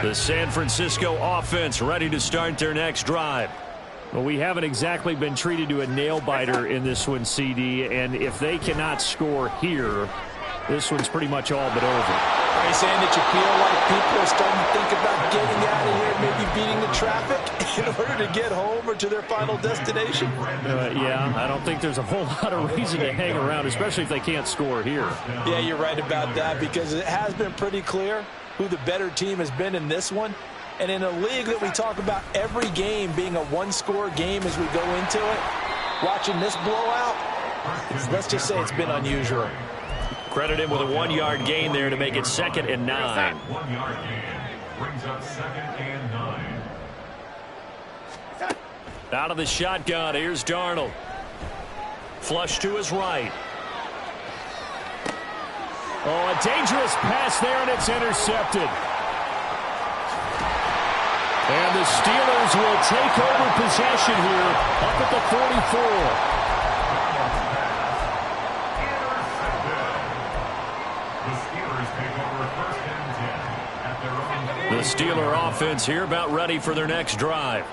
The San Francisco offense ready to start their next drive. Well, we haven't exactly been treated to a nail-biter in this one, CD, and if they cannot score here, this one's pretty much all but over. Are you saying that you feel like people are starting to think about getting out of here, maybe beating the traffic in order to get home or to their final destination? Yeah, I don't think there's a whole lot of reason to hang around, especially if they can't score here. Yeah, you're right about that, because it has been pretty clear who the better team has been in this one. And in a league that we talk about every game being a one-score game as we go into it, watching this blowout, let's just say it's been unusual. Credit him with a 1-yard gain there to make it 2nd and 9. 1-yard gain brings up 2nd and 9. Out of the shotgun, here's Darnold. Flush to his right. Oh, a dangerous pass there, and it's intercepted. And the Steelers will take over possession here up at the 44. The Steeler offense here about ready for their next drive.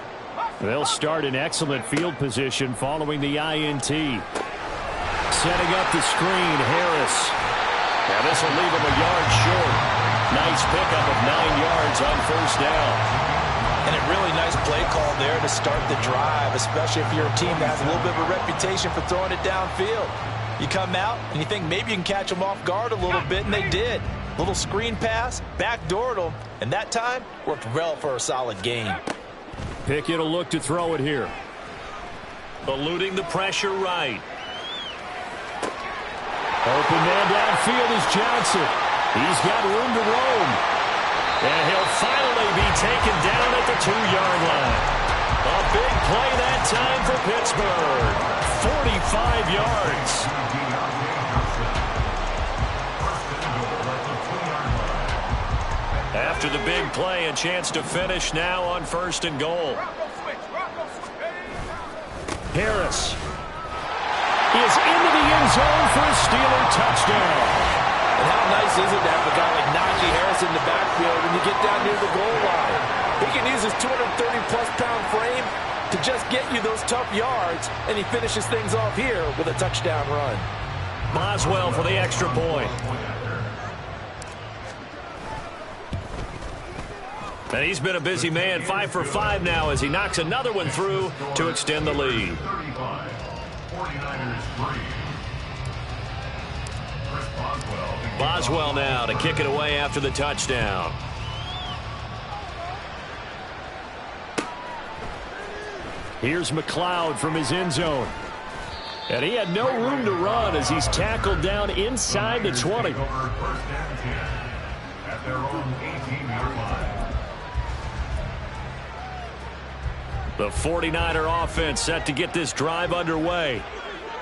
They'll start in excellent field position following the INT. Setting up the screen, Harris. And this will leave him a yard short. Nice pickup of 9 yards on first down. And a really nice play call there to start the drive, especially if you're a team that has a little bit of a reputation for throwing it downfield. You come out and you think maybe you can catch them off guard a little bit, and they did. Little screen pass, backdoored them, and that time worked well for a solid gain. Pickett will look to throw it here. Eluding the pressure right. Open man downfield is Johnson. He's got room to roam. And he'll finally be taken down at the 2-yard line. A big play that time for Pittsburgh. 45 yards. After the big play, a chance to finish now on 1st and goal. Harris is into the end zone for a Steeler touchdown. And how nice is it to have a guy like Najee Harris in the backfield when you get down near the goal line? He can use his 230-plus-pound frame to just get you those tough yards, and he finishes things off here with a touchdown run. Boswell for the extra point. And he's been a busy man, 5 for 5 now as he knocks another one through to extend the lead. 49ers 3. Boswell now to kick it away after the touchdown. Here's McLeod from his end zone. And he had no room to run as he's tackled down inside the 20. At their own 18-yard line. The 49er offense set to get this drive underway.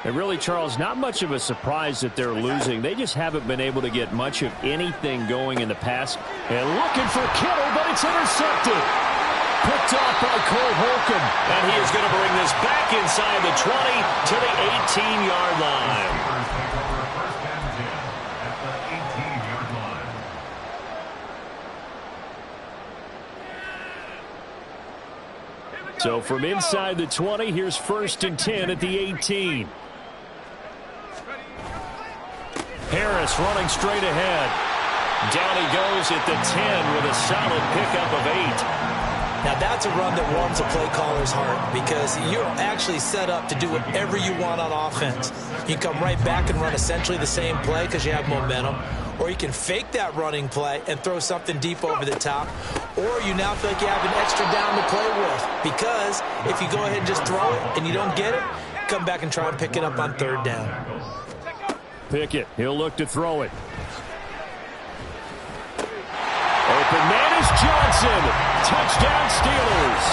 And really, Charles, not much of a surprise that they're losing. They just haven't been able to get much of anything going in the pass. And looking for Kittle, but it's intercepted. Picked off by Cole Holcomb. And he is going to bring this back inside the 20 to the 18-yard line. So from inside the 20, here's 1st and 10 at the 18. Harris running straight ahead. Down he goes at the 10 with a solid pickup of 8. Now that's a run that warms a play caller's heart because you're actually set up to do whatever you want on offense. You can come right back and run essentially the same play because you have momentum, or you can fake that running play and throw something deep over the top, or you now feel like you have an extra down to play with because if you go ahead and just throw it and you don't get it, come back and try and pick it up on 3rd down. Pickett, he'll look to throw it. Open man is Johnson. Touchdown Steelers.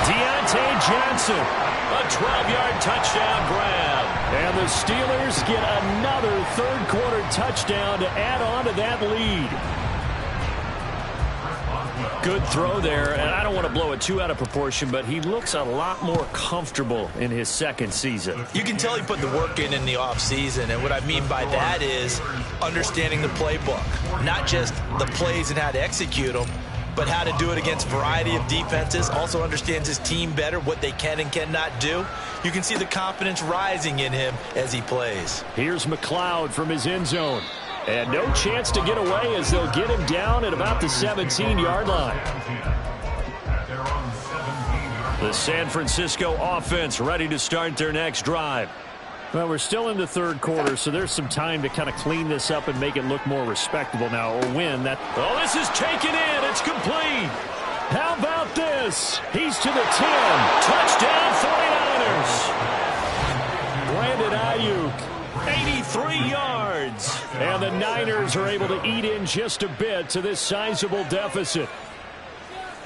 Deontay Johnson, a 12-yard touchdown grab. And the Steelers get another 3rd quarter touchdown to add on to that lead. Good throw there, and I don't want to blow it too out of proportion, but he looks a lot more comfortable in his second season. You can tell he put the work in the offseason, and what I mean by that is understanding the playbook. Not just the plays and how to execute them, but how to do it against a variety of defenses. Also understands his team better, what they can and cannot do. You can see the confidence rising in him as he plays. Here's McLeod from his end zone. And no chance to get away as they'll get him down at about the 17-yard line. The San Francisco offense ready to start their next drive. Well, we're still in the third quarter, so there's some time to kind of clean this up and make it look more respectable now, or win that. Oh, this is taken in. It's complete. How about this? He's to the 10. Touchdown 49ers. Brandon Ayuk, 83 yards. And the Niners are able to eat in just a bit to this sizable deficit.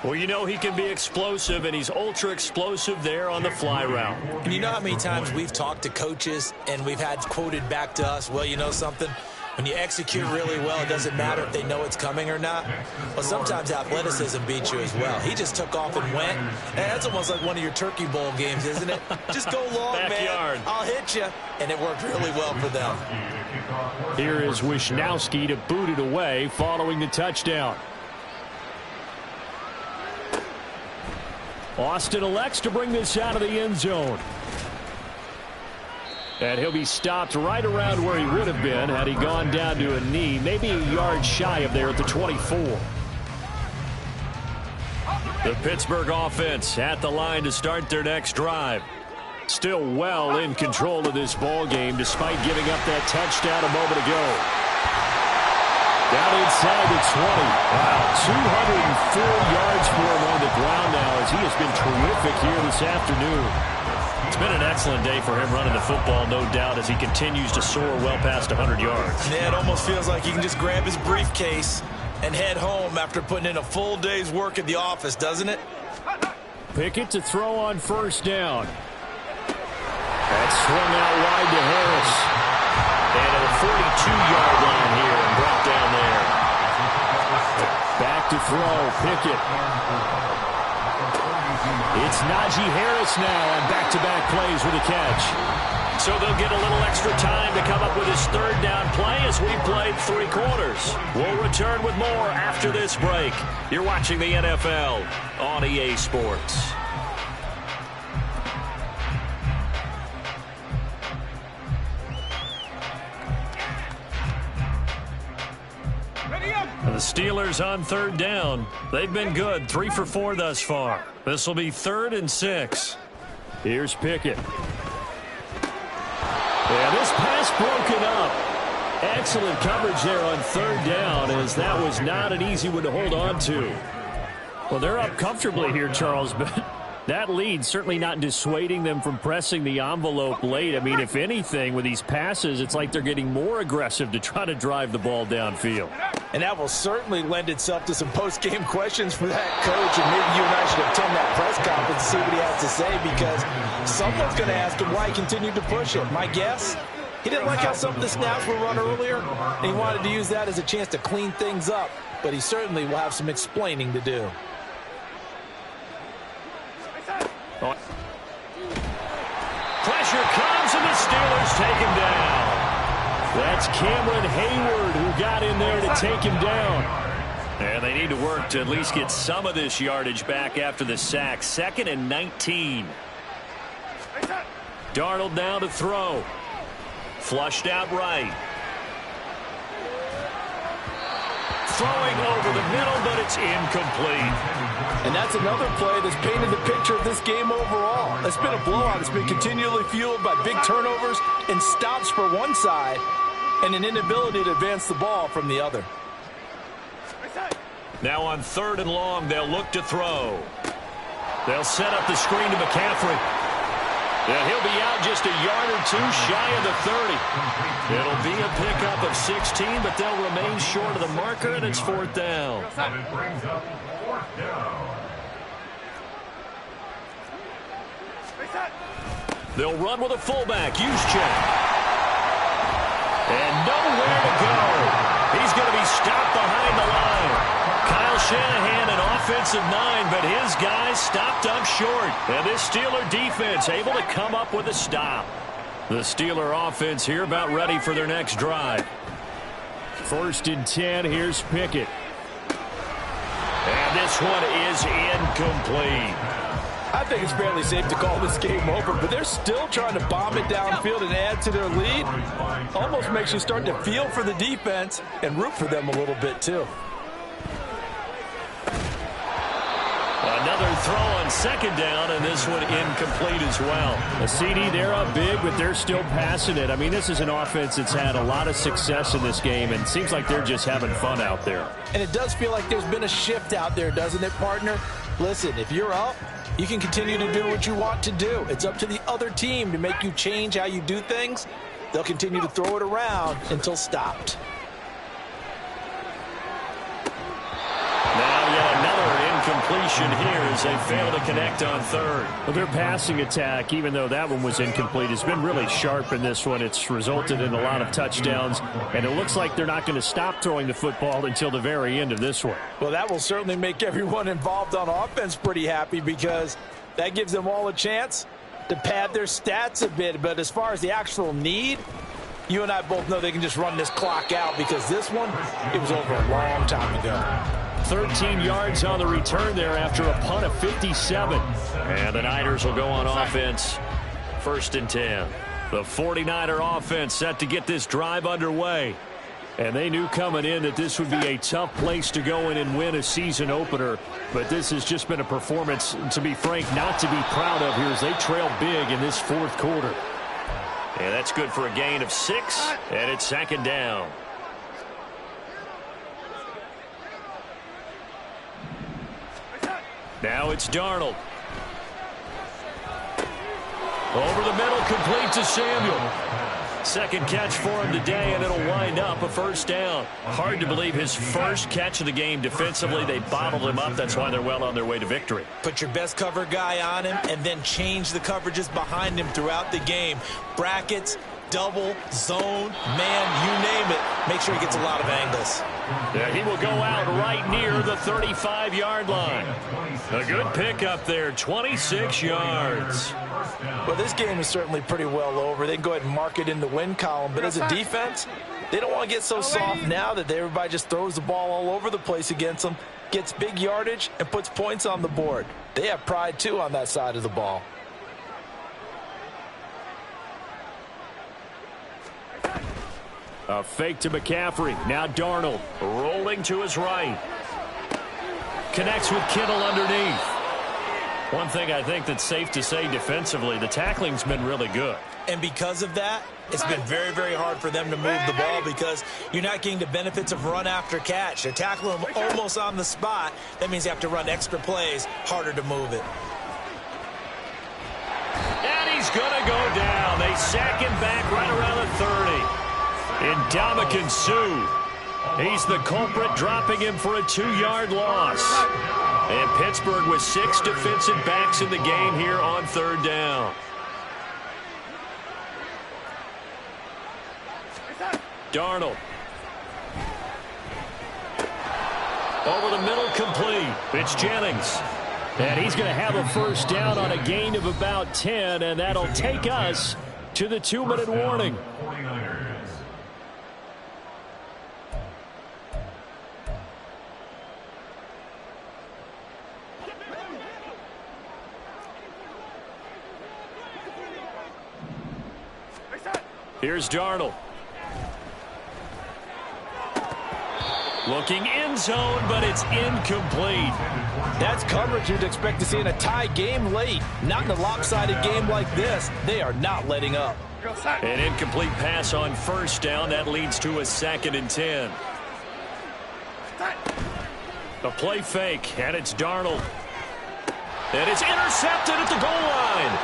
Well, you know he can be explosive, and he's ultra-explosive there on the fly route. And you know how many times we've talked to coaches and we've had quoted back to us, well, you know something? When you execute really well, it doesn't matter if they know it's coming or not. Well, sometimes athleticism beats you as well. He just took off and went. And that's almost like one of your Turkey Bowl games, isn't it? Just go long, Backyard. man. I'll hit you. And it worked really well for them. Here is Wisnowski to boot it away following the touchdown. Austin elects to bring this out of the end zone. And he'll be stopped right around where he would have been had he gone down to a knee, maybe a yard shy of there at the 24. The Pittsburgh offense at the line to start their next drive. Still well in control of this ball game despite giving up that touchdown a moment ago. Down inside the 20. Wow, 204 yards for him on the ground now as he has been terrific here this afternoon. It's been an excellent day for him running the football, no doubt, as he continues to soar well past 100 yards. Yeah, it almost feels like he can just grab his briefcase and head home after putting in a full day's work at the office, doesn't it? Pickett to throw on first down. That's swung out wide to Harris. And at the 42-yard line here and brought down there. Back to throw, Pickett. It's Najee Harris now on back-to-back plays with a catch. So they'll get a little extra time to come up with his third down play as we played 3 quarters. We'll return with more after this break. You're watching the NFL on EA Sports. The Steelers on third down. They've been good, 3 for 4 thus far. This will be 3rd and 6. Here's Pickett. And this pass broken up. Excellent coverage there on third down, as that was not an easy one to hold on to. Well, they're up comfortably here, Charles, but that lead certainly not dissuading them from pressing the envelope late. I mean, if anything, with these passes, it's like they're getting more aggressive to try to drive the ball downfield. And that will certainly lend itself to some post-game questions for that coach. And maybe you and I should attend that press conference to see what he has to say, because someone's going to ask him why he continued to push it. My guess, he didn't like how some of the snaps were run earlier, and he wanted to use that as a chance to clean things up. But he certainly will have some explaining to do. Pressure comes, and the Steelers take him down. That's Cameron Hayward who got in there to take him down. And they need to work to at least get some of this yardage back after the sack. 2nd and 19. Darnold now to throw. Flushed out right. Throwing over the middle, but it's incomplete. And that's another play that's painted the picture of this game overall. It's been a blowout. It's been continually fueled by big turnovers and stops for one side and an inability to advance the ball from the other. Now on 3rd and long, they'll look to throw. They'll set up the screen to McCaffrey. Yeah, he'll be out just a yard or 2 shy of the 30. It'll be a pickup of 16, but they'll remain short of the marker, and it's 4th down. And it brings up 4th down. They'll run with a fullback, Juszczyk. And nowhere to go. He's going to be stopped behind the line. Kyle Shanahan an offensive mind, but his guys stopped up short. And this Steeler defense able to come up with a stop. The Steeler offense here about ready for their next drive. 1st and 10, here's Pickett. And this one is incomplete. I think it's fairly safe to call this game over, but they're still trying to bomb it downfield and add to their lead. Almost makes you start to feel for the defense and root for them a little bit, too. Another throw on 2nd down, and this one incomplete as well. A CD, they're up big, but they're still passing it. I mean, this is an offense that's had a lot of success in this game, and it seems like they're just having fun out there. And it does feel like there's been a shift out there, doesn't it, partner? Listen, if you're up, you can continue to do what you want to do. It's up to the other team to make you change how you do things. They'll continue to throw it around until stopped. Now yet another incompletion here as they fail to connect on 3rd. Well, their passing attack, even though that one was incomplete, has been really sharp in this one. It's resulted in a lot of touchdowns, and it looks like they're not going to stop throwing the football until the very end of this one. Well, that will certainly make everyone involved on offense pretty happy because that gives them all a chance to pad their stats a bit. But as far as the actual need, you and I both know they can just run this clock out because this one, it was over a long time ago. 13 yards on the return there after a punt of 57. And the Niners will go on offense. 1st and 10. The 49er offense set to get this drive underway. And they knew coming in that this would be a tough place to go in and win a season opener. But this has just been a performance, to be frank, not to be proud of here as they trail big in this 4th quarter. And that's good for a gain of 6, and it's 2nd down. Now it's Darnold. Over the middle, complete to Samuel. 2nd catch for him today, and it'll wind up a 1st down. Hard to believe his 1st catch of the game defensively. They bottled him up. That's why they're well on their way to victory. Put your best cover guy on him and then change the coverages behind him throughout the game. Brackets, double, zone, man, you name it. Make sure he gets a lot of angles. Yeah, he will go out right near the 35-yard line. A good pick up there, 26 yards. Well, this game is certainly pretty well over. They can go ahead and mark it in the win column. But as a defense, they don't want to get so soft now that everybody just throws the ball all over the place against them, gets big yardage, and puts points on the board. They have pride, too, on that side of the ball. A fake to McCaffrey. Now Darnold rolling to his right. Connects with Kittle underneath. One thing I think that's safe to say defensively, the tackling's been really good. And because of that, it's been very, very hard for them to move the ball because you're not getting the benefits of run after catch. They're tackling them almost on the spot. That means you have to run extra plays, harder to move it. And he's going to go down. They sack him back right around the 30. Ndamukong Suh. He's the culprit, dropping him for a 2-yard loss. And Pittsburgh with 6 defensive backs in the game here on 3rd down. Darnold. Over the middle, complete. It's Jennings. And he's going to have a 1st down on a gain of about 10, and that'll take us to the 2-minute warning. Here's Darnold. Looking end zone, but it's incomplete. That's coverage you'd expect to see in a tie game late. Not in a lopsided game like this. They are not letting up. An incomplete pass on 1st down. That leads to a 2nd and 10. A play fake, and it's Darnold. And it's intercepted at the goal line.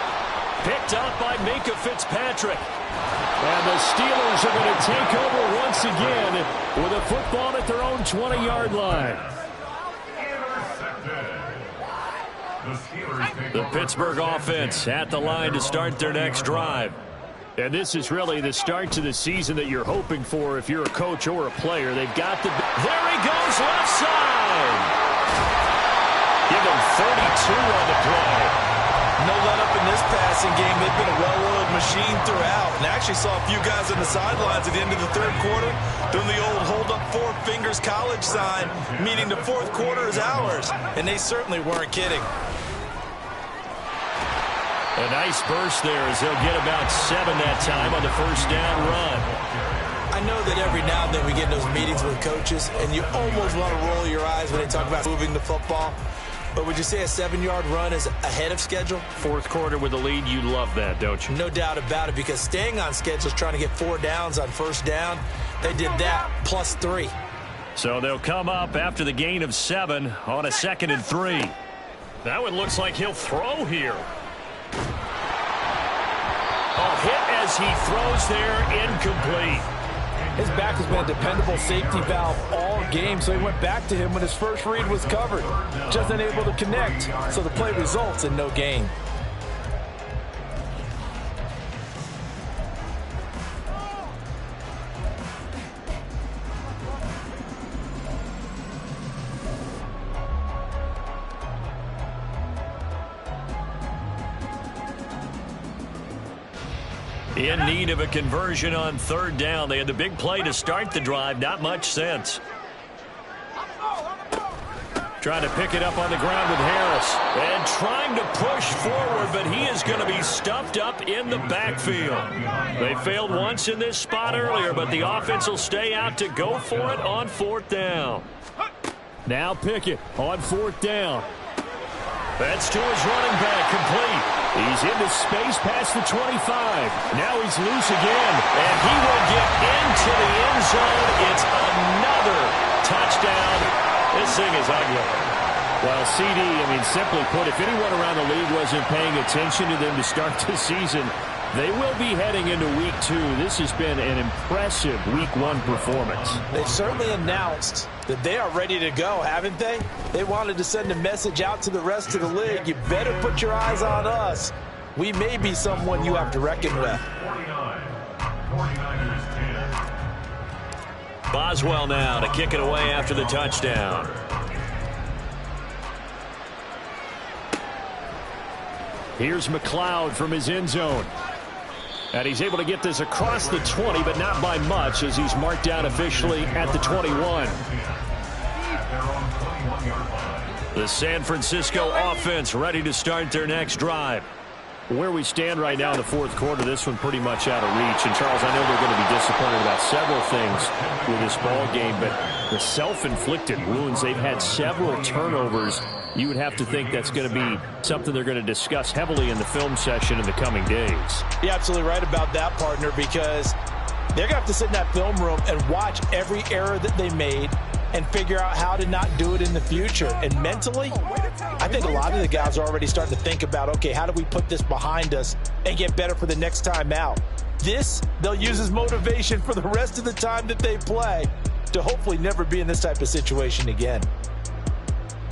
Picked up by Minkah Fitzpatrick. And the Steelers are going to take over once again with a football at their own 20-yard line. The Pittsburgh offense at the line to start their next drive. And this is really the start to the season that you're hoping for if you're a coach or a player. They've got the... There he goes, left side. Give him 32 on the play. No let up in this passing game. They've been a well-oiled machine throughout. And actually saw a few guys on the sidelines at the end of the third quarter doing the old hold up four fingers college sign, meaning the fourth quarter is ours. And they certainly weren't kidding. A nice burst there as they'll get about 7 that time on the first down run. I know that every now and then we get in those meetings with coaches, and you almost want to roll your eyes when they talk about moving the football. But would you say a 7-yard run is ahead of schedule? Fourth quarter with the lead, you love that, don't you? No doubt about it, because staying on schedule is trying to get 4 downs on first down. They did that plus 3. So they'll come up after the gain of 7 on a 2nd and 3. That one looks like he'll throw here. A hit as he throws there, incomplete. His back has been a dependable safety valve all game, so he went back to him when his first read was covered. Just unable to connect, so the play results in no gain. In need of a conversion on 3rd down. They had the big play to start the drive. Not much sense. Trying to pick it up on the ground with Harris. And trying to push forward, but he is going to be stuffed up in the backfield. They failed once in this spot earlier, but the offense will stay out to go for it on 4th down. Now Pickett on 4th down. That's to his running back, complete. He's into space past the 25. Now he's loose again, and he will get into the end zone. It's another touchdown. This thing is ugly. Well, CD, simply put, if anyone around the league wasn't paying attention to them to start this season, they will be heading into Week 2. This has been an impressive Week 1 performance. They've certainly announced that they are ready to go, haven't they? They wanted to send a message out to the rest of the league. You better put your eyes on us. We may be someone you have to reckon with. 49ers 10. Boswell now to kick it away after the touchdown. Here's McLeod from his end zone. And he's able to get this across the 20, but not by much, as he's marked down officially at the 21. The San Francisco offense ready to start their next drive. Where we stand right now in the 4th quarter, this one pretty much out of reach. And, Charles, I know they're going to be disappointed about several things with this ball game, but the self-inflicted wounds, they've had several turnovers. You would have to think that's going to be something they're going to discuss heavily in the film session in the coming days. You're absolutely right about that, partner, because they're going to have to sit in that film room and watch every error that they made and figure out how to not do it in the future. And mentally, I think a lot of the guys are already starting to think about, okay, how do we put this behind us and get better for the next time out? This, they'll use as motivation for the rest of the time that they play to hopefully never be in this type of situation again.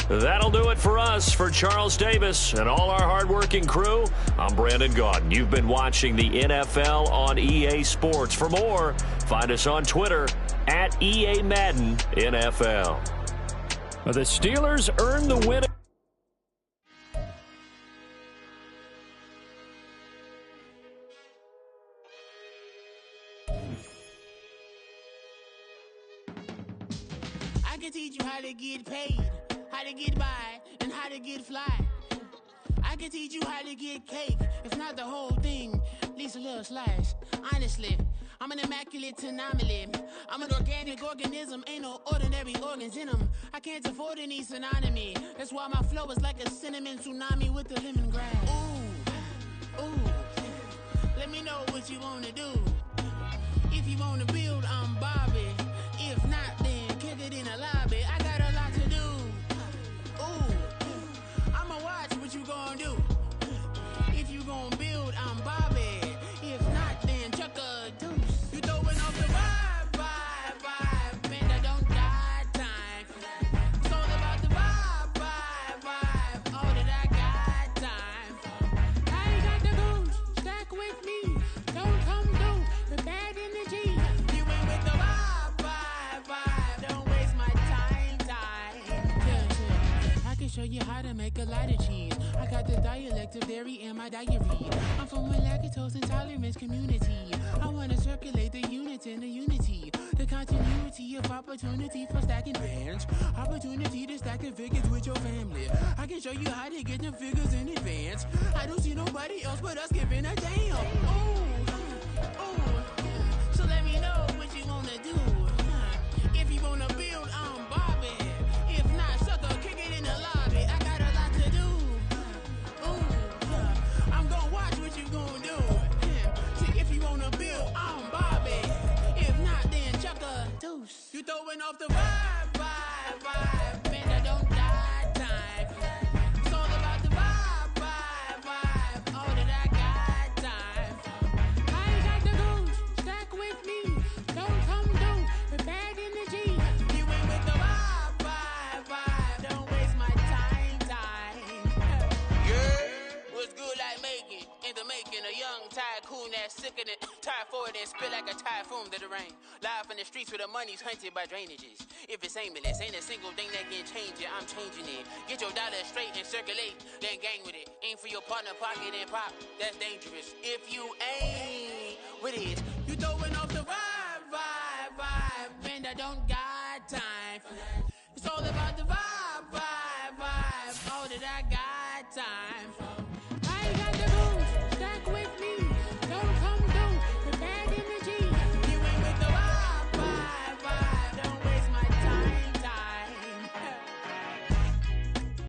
That'll do it for us. For Charles Davis and all our hardworking crew, I'm Brandon Gaudin. You've been watching the NFL on EA Sports. For more, find us on Twitter at EA Madden NFL. The Steelers earn the win. I can teach you how to get paid, how to get by, and how to get fly. I can teach you how to get cake, if not the whole thing, at least a little slice. Honestly, I'm an immaculate anomaly. I'm an organic organism, ain't no ordinary organs in them. I can't afford any synonymy. That's why my flow is like a cinnamon tsunami with the lemongrass. Ooh, ooh, let me know what you wanna do. If you wanna build, I'm Bobby. If not, then kick it in the lobby. I got a lot to do. Ooh, I'ma watch what you gonna do. If you gonna build, I'm Bobby. If not, then chuck a deuce. You throwing off the vibe, man, I don't die time. It's all about the vibe, all that I got time. I ain't got the goose, stack with me. Don't come through the bad energy. You ain't with the vibe, vocabulary in my diary. I'm from a lactose intolerance community. I want to circulate the units in the unity. The continuity of opportunity for stacking bands. Opportunity to stack the figures with your family. I can show you how to get them figures in advance. I don't see nobody else but us giving a damn. Ooh, ooh. So let me know what you wanna do. If you wanna build, I'm Bobby. If not, sucker, kick it in the lobby. I got a lot to do. Ooh, I'm gonna watch what you gonna do. See, if you wanna build, I'm Bobby. If not, then chuck a deuce. You throwing off the vibe, vibe, vibe. Man, I don't die time. It's all about the vibe, vibe, vibe. All that I got time. I ain't got the goose. Stack with me. Don't come through with bad energy. You ain't with the vibe, vibe, vibe. Don't waste my time. Yeah, what's good like making? In the making, a young tycoon that's sick of it. Tired for it and spit like a typhoon to the rain. Live in the streets where the money's hunted by drainages. If it's aimless, ain't a single thing that can change it. I'm changing it. Get your dollar straight and circulate, then gang with it. Aim for your partner, pocket and pop. That's dangerous. If you ain't with it, you throwing off the vibe, vibe, vibe. Man, I don't got time for that. It's all about the vibe, vibe, vibe. All that I got time.